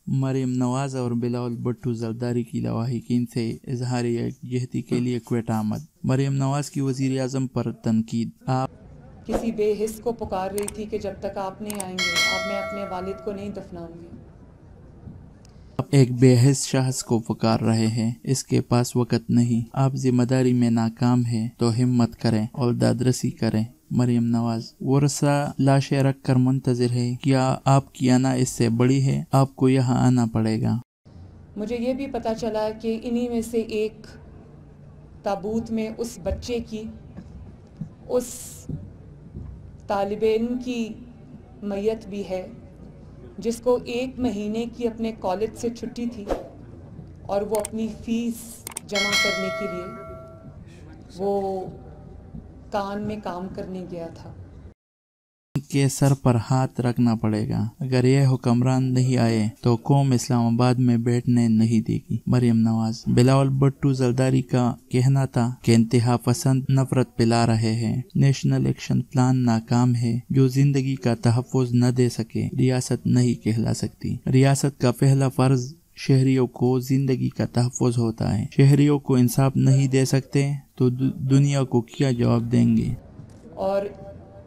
मरियम नवाज और बिलावल भुट्टो जरदारी की लवाहिकीन से इजहार यकजहती के लिए क्वेटा आमद। मरियम नवाज की वजीर आज़म पर तनकीद। आप किसी बेहिस को पुकार रही थी कि जब तक आप नहीं आएंगे अब मैं अपने वालिद को नहीं दफनाऊंगी। आप एक बेहिस शख्स को पुकार रहे हैं, इसके पास वक़्त नहीं। आप जिम्मेदारी में नाकाम हैं तो हिम्मत करें और दादरसी करें। मरियम नवाज वर्षा लाशें रख कर मुंतजिर है, क्या आपकी आना इससे बड़ी है? आपको यहाँ आना पड़ेगा। मुझे ये भी पता चला कि इन्हीं में से एक ताबूत में उस बच्चे की, उस तालिबे इल्म की मैयत भी है जिसको 1 महीने की अपने कॉलेज से छुट्टी थी और वो अपनी फ़ीस जमा करने के लिए वो कान में काम करने गया था। के सर पर हाथ रखना पड़ेगा। अगर यह हुक्मरान नहीं आए तो कौम इस्लामाबाद में बैठने नहीं देगी। मरियम नवाज। बिलावल भुट्टो जरदारी का कहना था कि इंतहा पसंद नफरत पिला रहे हैं। नेशनल एक्शन प्लान नाकाम है। जो जिंदगी का तहफ़्फ़ुज़ न दे सके रियासत नहीं कहला सकती। रियासत का पहला फर्ज शहरियों को जिंदगी का तहफ़्फ़ुज़ होता है। शहरियों को इंसाफ नहीं दे सकते तो दुनिया को क्या जवाब देंगे। और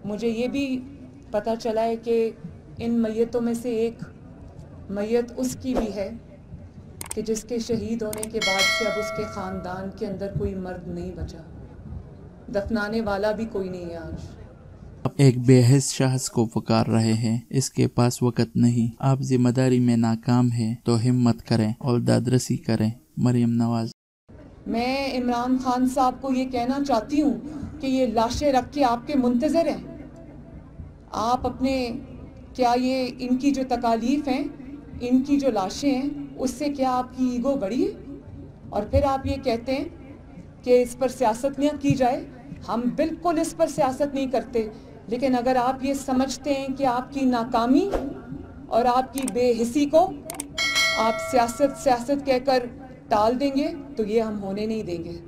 मुझे ये भी पता चला है कि इन मैयतों में से एक मैयत उसकी भी है कि जिसके शहीद होने के बाद से अब उसके ख़ानदान के अंदर कोई मर्द नहीं बचा, दफनाने वाला भी कोई नहीं है आज। आप एक बेहिस शख्स को पुकार रहे हैं, इसके पास वक़्त नहीं। आप जिम्मेदारी में नाकाम हैं तो हिम्मत करें और दादरसी करें। मरियम नवाज। मैं इमरान खान साहब को ये कहना चाहती हूँ कि ये लाशें रख के आपके मुंतज़िर हैं। आप अपने, क्या ये इनकी जो तकालीफ हैं, इनकी जो लाशें हैं, उससे क्या आपकी ईगो बढ़ी है? और फिर आप ये कहते हैं कि इस पर सियासत न की जाए। हम बिल्कुल इस पर सियासत नहीं करते, लेकिन अगर आप ये समझते हैं कि आपकी नाकामी और आपकी बेहिसी को आप सियासत कहकर टाल देंगे तो ये हम होने नहीं देंगे।